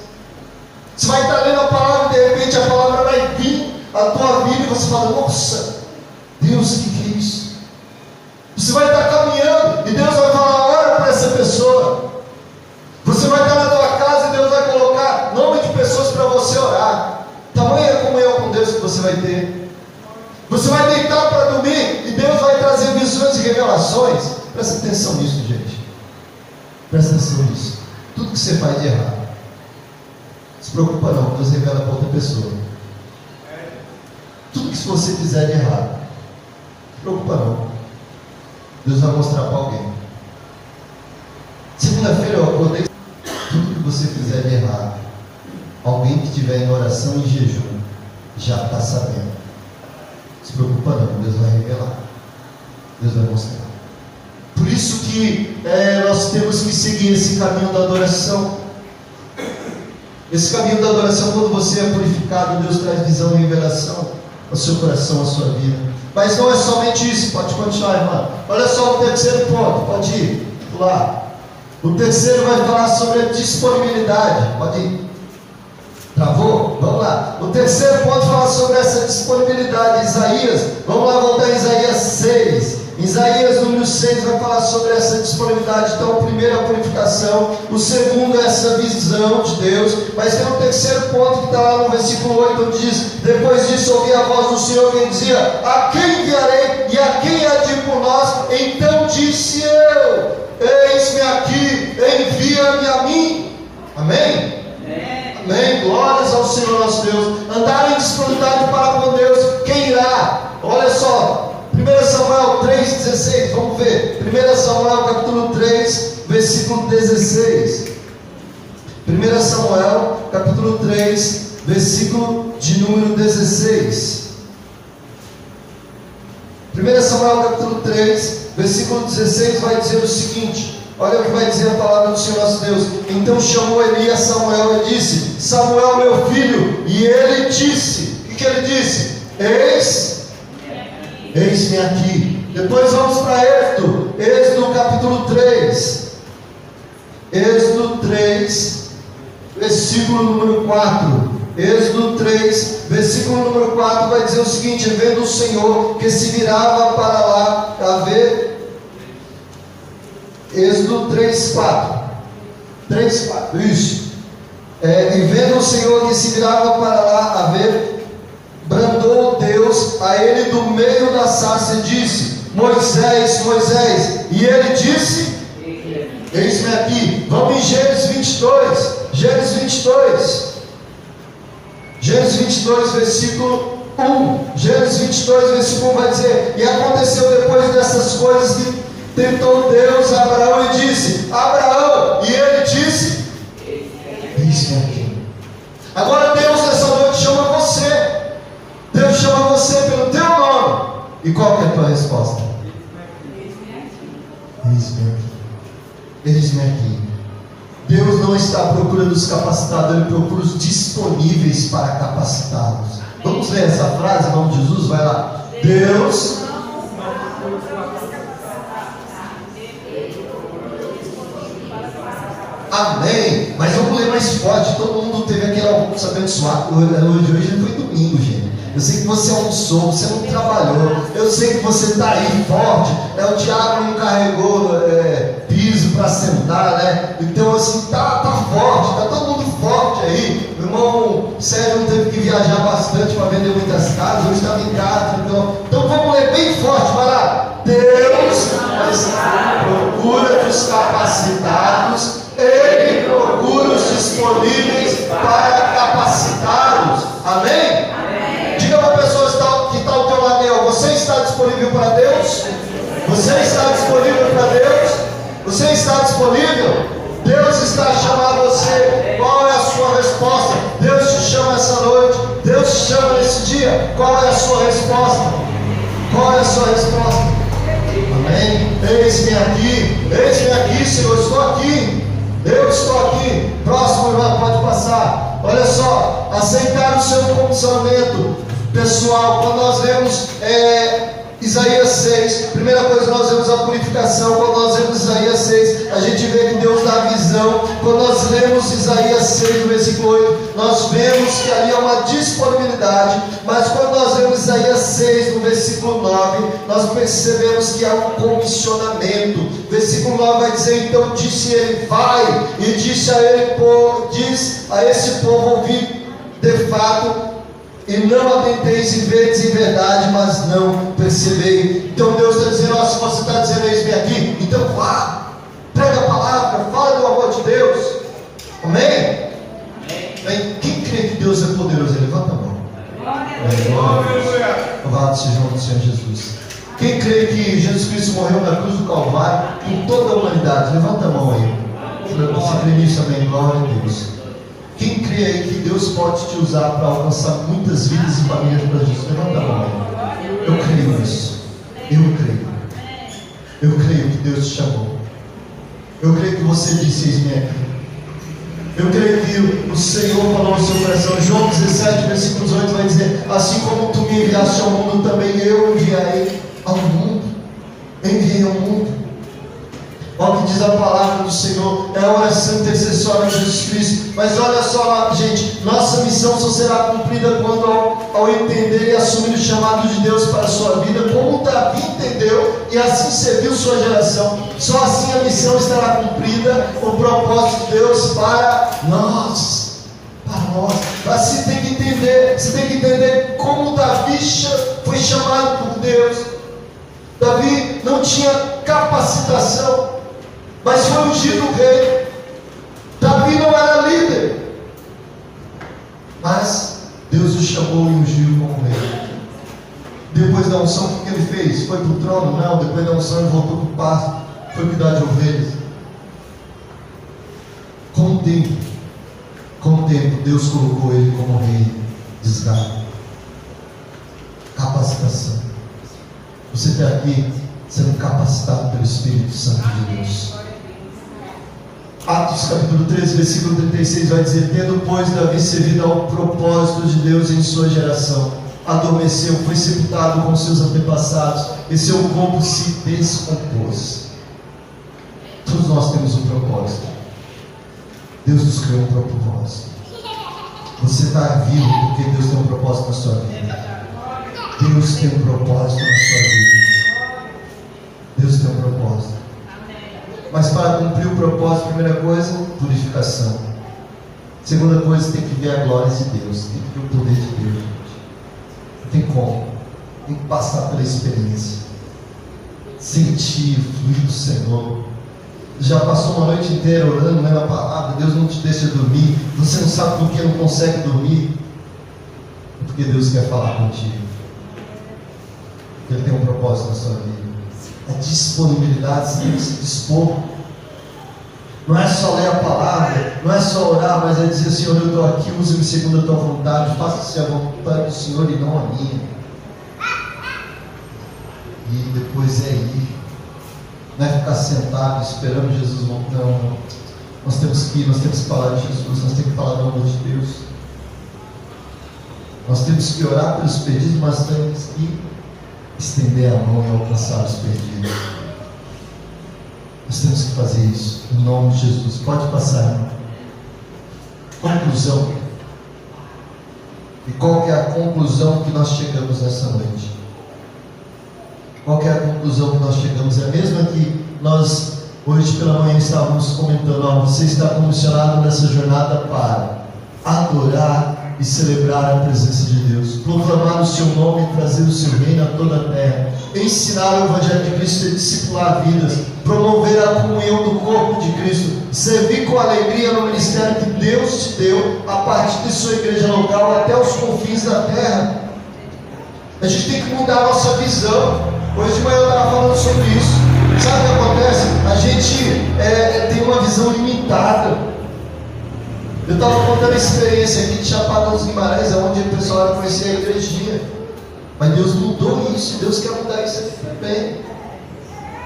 Você vai estar lendo a palavra e de repente a palavra vai vir a tua vida e você fala: nossa, Deus, o que é isso? Você vai estar caminhando e Deus vai falar: ora para essa pessoa. Você vai estar na tua casa e Deus vai colocar nome de pessoas para você orar. Tamanha comunhão com Deus que você vai ter. Você vai deitar para dormir e Deus vai trazer visões e revelações. Presta atenção nisso, gente. Presta atenção nisso. Tudo que você faz de errado, não se preocupa não, Deus revela para outra pessoa. Tudo que você fizer de errado, não se preocupa não, Deus vai mostrar para alguém. Segunda-feira eu acordei. Tudo que você fizer de errado, alguém que estiver em oração e jejum já está sabendo. Não se preocupa não, Deus vai revelar, Deus vai mostrar. Por isso que nós temos que seguir esse caminho da adoração. Esse caminho da adoração, quando você é purificado, Deus traz visão e revelação ao seu coração, à sua vida. Mas não é somente isso. Pode continuar, irmã. Olha só o terceiro ponto. Pode ir lá. O terceiro vai falar sobre a disponibilidade. Pode ir. Travou? Vamos lá. O terceiro ponto fala sobre essa disponibilidade. Isaías, vamos lá voltar em Isaías 6. Isaías número 6 vai falar sobre essa disponibilidade. Então, o primeiro é a purificação, o segundo é essa visão de Deus. Mas tem um terceiro ponto que está lá no versículo 8, onde diz: depois disso ouvi a voz do Senhor que dizia: a quem enviarei e a quem há de ir por nós? Então disse eu: eis-me aqui, envia-me a mim. Amém? Amém, glórias ao Senhor nosso Deus. Andar em disponibilidade para com Deus, quem irá? Olha só, 1 Samuel 3,16, vamos ver. 1 Samuel capítulo 3, versículo 16. 1 Samuel capítulo 3, versículo de número 16. 1 Samuel capítulo 3, versículo 16 vai dizer o seguinte: olha o que vai dizer a palavra do Senhor nosso Deus. Então chamou Eli a Samuel e disse: Samuel, meu filho. E ele disse, o que ele disse? Eis-me aqui. Depois vamos para Êxodo capítulo 3. Êxodo 3, versículo número 4. Êxodo 3, versículo número 4 vai dizer o seguinte: vendo o Senhor que se virava para lá a ver. Êxodo 3:4. Isso. E vendo o Senhor que se virava para lá a ver, brandou Deus a ele do meio da sarça e disse: Moisés, Moisés. E ele disse: eis-me aqui. Vamos em Gênesis 22. Gênesis 22, versículo 1. Gênesis 22, versículo 1 vai dizer: e aconteceu depois dessas coisas que tentou Deus a Abraão e disse: Abraão. E ele disse: eis-me aqui. Agora Deus nessa noite chama você. Deus chama você pelo teu nome. E qual que é a tua resposta? Eis-me aqui. Eis-me aqui. Deus não está à procura dos capacitados, Ele procura os disponíveis para capacitá-los. Vamos ler essa frase em nome de Jesus? Vai lá. Deus. Amém. Mas vamos ler mais forte. Todo mundo teve aquele almoço abençoado. Hoje foi domingo, gente. Eu sei que você almoçou, você não trabalhou. Eu sei que você está aí forte. O Tiago não carregou piso para sentar, né? Então assim, tá forte, está todo mundo forte aí. O irmão Sérgio não teve que viajar bastante para vender muitas casas, hoje estava em casa. Então vamos ler bem forte, vai lá. Deus. Amém? Diga para a pessoa que está ao teu lado: você está disponível para Deus? Você está disponível para Deus? Você está disponível? Deus está a chamar você. Qual é a sua resposta? Deus te chama essa noite. Deus te chama nesse dia. Qual é a sua resposta? Qual é a sua resposta? Amém? Eis-me aqui, Senhor, estou aqui. Eu estou aqui. Próximo, irmão, pode passar. Olha só, aceitar o seu comissionamento pessoal. Quando nós vemos Isaías 6, primeira coisa, nós vemos a purificação. Quando nós vemos Isaías 6, a gente vê que Deus dá a visão. Quando nós lemos Isaías 6, no versículo 8, nós vemos que ali há uma disponibilidade. Mas quando nós vemos Isaías 6, no versículo 9, nós percebemos que há um comissionamento. Versículo 9 vai dizer: então disse ele, vai, e diz a esse povo, ouvi de fato, e não atenteis e vedes em verdade, mas não percebei. Então Deus está dizendo: se você está dizendo eis-me aqui, então vá, prega a palavra, fala do amor de Deus. Amém? Amém. Quem crê que Deus é poderoso? Levanta a mão. Louvado seja o nome do Senhor Jesus. Quem crê que Jesus Cristo morreu na cruz do Calvário por toda a humanidade? Levanta a mão aí. Você crê nisso? Amém. Glória a Deus. Quem crê aí que Deus pode te usar para alcançar muitas vidas e famílias para Jesus? Levanta a mão. Eu creio nisso. Eu creio que Deus te chamou. Eu creio que você disse: eis-me aqui. Eu creio que o Senhor falou no seu coração. João 17, versículos 8 vai dizer: assim como tu me enviaste ao mundo, também eu enviarei ao mundo. Enviei ao mundo. Olha o que diz a palavra do Senhor, é a oração intercessória de Jesus Cristo. Mas olha só, gente, nossa missão só será cumprida quando ao entender e assumir o chamado de Deus para a sua vida, como Davi entendeu e assim serviu sua geração. Só assim a missão estará cumprida, o propósito de Deus para nós. Você tem que entender como Davi foi chamado por Deus. Davi não tinha capacitação, mas foi ungido rei. Davi não era líder, mas Deus o chamou e ungiu como rei. Depois da unção, o que ele fez? Foi para o trono? Não. Depois da unção, ele voltou para o pasto, foi cuidar de ovelhas. Com o tempo, Deus colocou ele como rei de Israel. Capacitação. Você está aqui sendo capacitado pelo Espírito Santo de Deus. Atos capítulo 13, versículo 36 vai dizer: tendo pois Davi servido ao propósito de Deus em sua geração, adormeceu, foi sepultado com seus antepassados, e seu corpo se descompôs. Todos nós temos um propósito. Deus nos criou um propósito. Você está vivo porque Deus tem um propósito na sua vida. Deus tem um propósito na sua vida. Deus tem um propósito. Mas para cumprir o propósito, primeira coisa, purificação. Segunda coisa, tem que ver a glória de Deus, tem que ver o poder de Deus. Não tem como. Tem que passar pela experiência, sentir o fluir do Senhor. Já passou uma noite inteira orando, lendo a palavra, Deus não te deixa dormir, você não sabe por que não consegue dormir, é porque Deus quer falar contigo, porque Ele tem um propósito na sua vida. A disponibilidade, você tem que se dispor. Não é só ler a palavra, não é só orar, mas é dizer: Senhor, eu estou aqui, use-me segundo a tua vontade, faça-se a vontade do Senhor e não a minha. E depois é ir. Não é ficar sentado esperando Jesus voltar. Não. Nós temos que ir, nós temos que falar de Jesus, nós temos que falar do amor de Deus. Nós temos que orar pelos perdidos, mas temos que estender a mão e alcançar os perdidos. Nós temos que fazer isso em nome de Jesus. Pode passar, irmão. Conclusão. E qual que é a conclusão que nós chegamos nessa noite? Qual que é a conclusão que nós chegamos? É a mesma que nós hoje pela manhã estávamos comentando. Você está comissionado nessa jornada para adorar e celebrar a presença de Deus, proclamar o seu nome e trazer o seu reino a toda a terra, ensinar o Evangelho de Cristo e discipular vidas, promover a comunhão do corpo de Cristo, servir com alegria no ministério que Deus te deu a partir de sua igreja local até os confins da terra. A gente tem que mudar a nossa visão. Hoje de manhã eu estava falando sobre isso. Sabe o que acontece? A gente tem uma visão limitada. Eu estava contando a experiência aqui de Chapada dos Guimarães, onde o pessoal era conhecer a igrejinha. Mas Deus mudou isso, Deus quer mudar isso aqui também.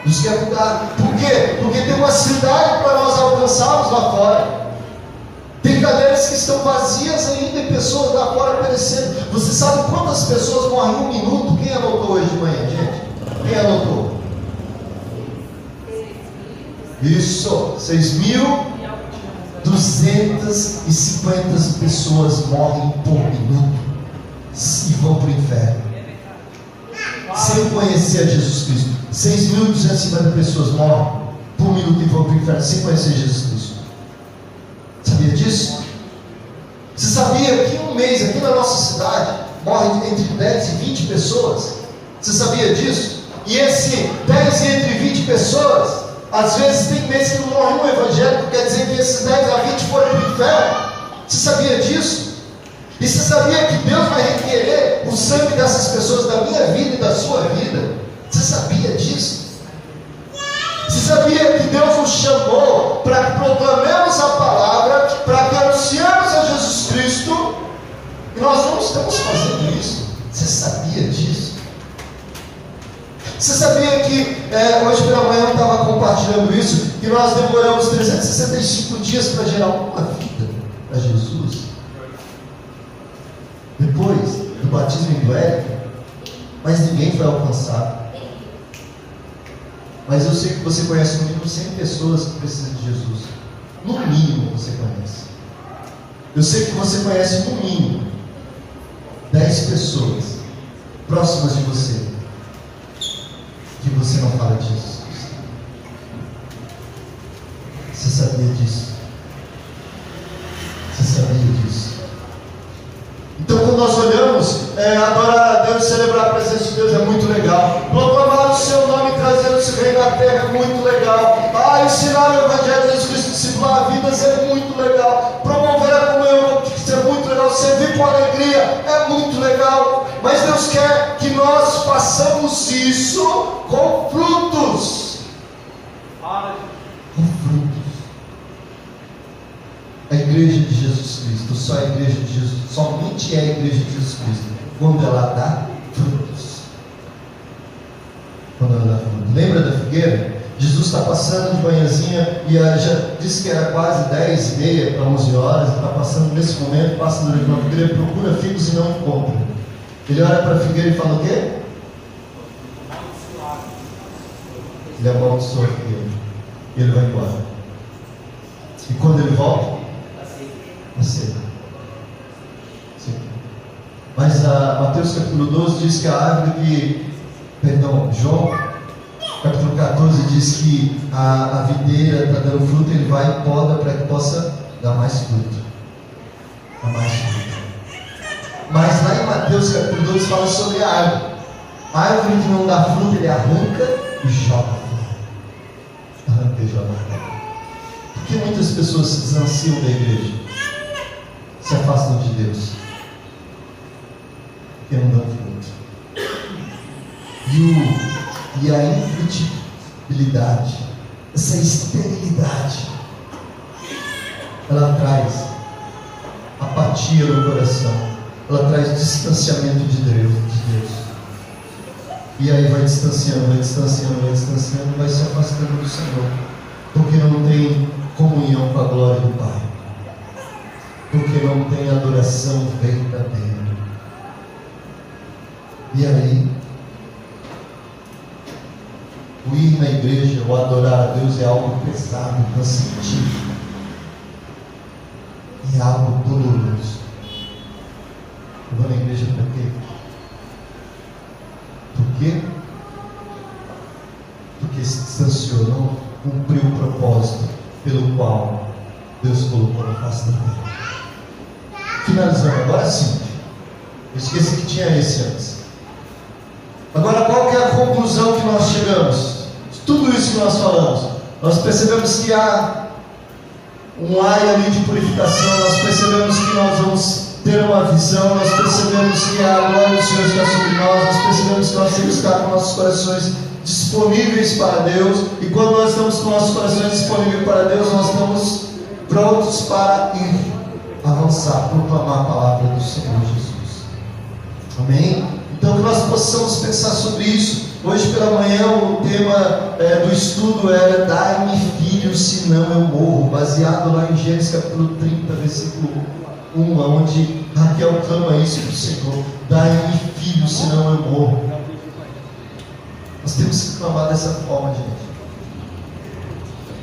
Deus quer mudar. Por quê? Porque tem uma cidade para nós alcançarmos lá fora. Tem cadeiras que estão vazias ainda e pessoas lá fora perecendo. Você sabe quantas pessoas morrem em um minuto? Quem anotou hoje de manhã, gente? Quem anotou? Isso, 6.250 pessoas morrem por minuto e vão para o inferno sem conhecer a Jesus Cristo. 6.250 pessoas morrem por minuto e vão para o inferno sem conhecer Jesus Cristo. Sabia disso? Você sabia que em um mês aqui na nossa cidade morrem entre 10 e 20 pessoas? Você sabia disso? E esse 10 entre 20 pessoas, às vezes tem mês que não morre um evangélico, quer dizer que esses 10 a 20 foram para o inferno. Você sabia disso? E você sabia que Deus vai requerer o sangue dessas pessoas da minha vida e da sua vida? Você sabia disso? Você sabia que Deus nos chamou para que proclamemos a palavra, para que anunciemos a Jesus Cristo? E nós não estamos fazendo isso. Você sabia disso? Você sabia que hoje pela manhã eu estava compartilhando isso, que nós demoramos 365 dias para gerar uma vida para Jesus? Depois do batismo em Érico, mas ninguém foi alcançado. Mas eu sei que você conhece no mínimo 100 pessoas que precisam de Jesus. No mínimo você conhece. Eu sei que você conhece no mínimo 10 pessoas próximas de você que você não fala de Jesus. Você sabia disso? Você sabia disso? Então, quando nós olhamos, adorar a Deus, celebrar a presença de Deus é muito legal. Proclamar o seu nome e trazer o seu reino à terra é muito legal. Ensinar o Evangelho de Jesus Cristo, discipular vidas é muito legal. Promover a comunhão é muito legal. Servir com alegria é muito legal. Mas Deus quer que nós façamos isso com frutos. Com frutos. A igreja de Jesus Cristo, só a igreja de Jesus, somente é a igreja de Jesus Cristo quando ela dá frutos. Quando ela dá frutos. Lembra da figueira? Jesus está passando de manhãzinha e já disse que era quase 10h30 para 11 horas. Está passando nesse momento, passa durante uma figueira, procura figos e não encontra. Ele olha para a figueira e fala o quê? Ele amaldiçoa a figueira e ele vai embora. E quando ele volta, seca. Mas Mateus capítulo 12 diz que a árvore João capítulo 14 diz que a videira está dando fruto, ele vai e poda para que possa dar mais fruto. Dar mais fruto. Mas lá em Mateus capítulo 12 fala sobre a árvore. A árvore que não dá fruto, ele arranca e joga fora. Arranca e joga fora. Por que muitas pessoas se distanciam da igreja? Se afastam de Deus, porque não dão fruto. E a infrutibilidade, essa esterilidade, ela traz apatia no coração, ela traz distanciamento de Deus. E aí vai distanciando, vai se afastando do Senhor, porque não tem comunhão com a glória do Pai. Porque não tem adoração verdadeira. E aí, o ir na igreja ou adorar a Deus é algo pesado, cansativo. É algo doloroso. Eu vou na igreja para quê? Por quê? Porque se distanciou, não cumpriu o propósito pelo qual Deus colocou na face da terra. Finalizando, agora sim. Eu esqueci que tinha esse antes. Agora, qual que é a conclusão que nós chegamos? De tudo isso que nós falamos, nós percebemos que há um ar ali de purificação, nós percebemos que nós vamos ter uma visão, nós percebemos que a glória do Senhor está sobre nós percebemos que nós temos que estar com nossos corações disponíveis para Deus, e quando nós estamos com nossos corações disponíveis para Deus, nós estamos prontos para ir avançar, proclamar a palavra do Senhor Jesus. Amém? Então que nós possamos pensar sobre isso. Hoje pela manhã o tema do estudo é dai-me filho, senão eu morro, baseado lá em Gênesis capítulo 30, versículo 1, onde Raquel clama isso para o Senhor: dai-me filho, senão eu morro. Nós temos que clamar dessa forma, gente.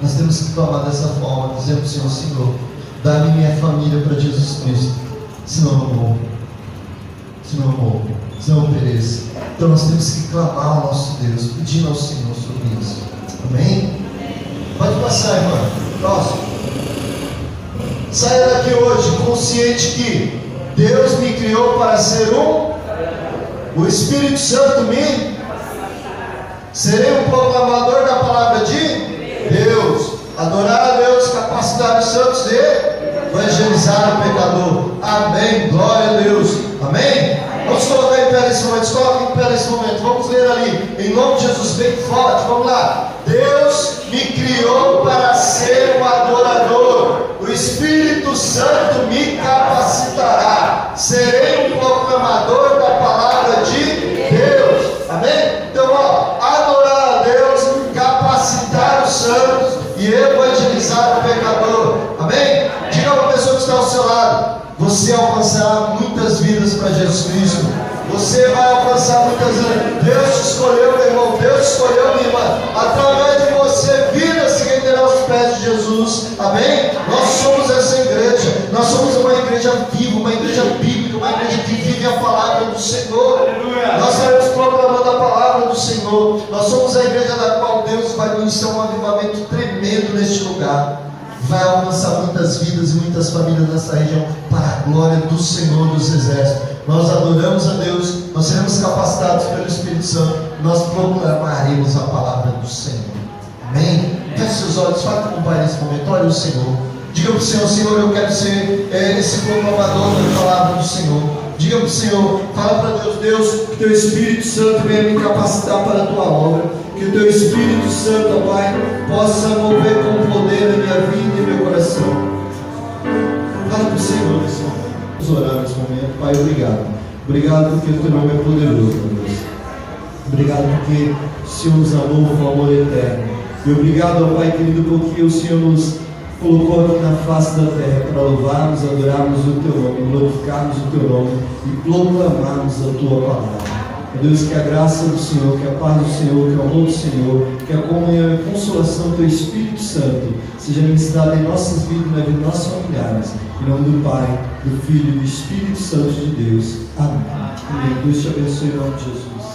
Nós temos que clamar dessa forma, dizendo para o Senhor: Senhor, dá-me minha família para Jesus Cristo, senão eu morro, senão eu morro, senão eu pereço. Então nós temos que clamar ao nosso Deus, pedindo ao Senhor sobre isso. Amém? Pode passar, irmã. Próximo. Saia daqui hoje consciente que Deus me criou para ser o Espírito Santo me serei um proclamador da palavra de Deus, adorar a Deus, capacitar os santos e evangelizar o pecador. Amém, glória a Deus. Amém? Vamos colocar em pé nesse momento, coloca em pé nesse momento, vamos ler ali, em nome de Jesus, bem forte, vamos lá. Deus me criou para ser um adorador, o Espírito Santo me capacitará, serei um proclamador da palavra de Deus. Amém? Então, adorar a Deus, capacitar os santos e evangelizar o pecador. Amém? Diga a uma pessoa que está ao seu lado: você alcançará muitas vidas para Jesus Cristo. Você vai alcançar muitas vidas. Deus te escolheu, meu irmão. Deus te escolheu, minha irmã. Através de você, vidas se renderão aos pés de Jesus. Amém? Nós somos essa igreja. Nós somos uma igreja viva, uma igreja bíblica, uma igreja que vive a palavra do Senhor. Aleluia. Nós estaremos proclamando a palavra do Senhor. Nós somos a igreja da qual Deus vai ministrar um avivamento tremendo neste lugar. Vai alcançar muitas vidas e muitas famílias nessa região para a glória do Senhor dos Exércitos. Nós adoramos a Deus, nós seremos capacitados pelo Espírito Santo, nós proclamaremos a palavra do Senhor. Amém? Feche seus olhos, fale com o Pai nesse momento, olha o Senhor. Diga para o Senhor: Senhor, eu quero ser esse proclamador da palavra do Senhor. Diga para o Senhor, fala para Deus: Deus, que Teu Espírito Santo venha me capacitar para a Tua obra. Que o Teu Espírito Santo, ó Pai, possa mover com poder a minha vida e meu coração. Fala para o Senhor nesse momento. Vamos orar nesse momento. Pai, obrigado. Obrigado porque o Teu nome é poderoso, meu Deus. Obrigado porque o Senhor nos amou com amor eterno. E obrigado, ó Pai querido, porque o Senhor nos colocou aqui na face da terra para louvarmos, adorarmos o Teu nome, glorificarmos o Teu nome e proclamarmos a Tua palavra. Deus, que a graça do Senhor, que a paz do Senhor, que o amor do Senhor, que a comunhão e a consolação do Teu Espírito Santo seja ministrada em nossas vidas e na vida de nossos familiares. Em nome do Pai, do Filho e do Espírito Santo de Deus. Amém. Deus te abençoe em nome de Jesus.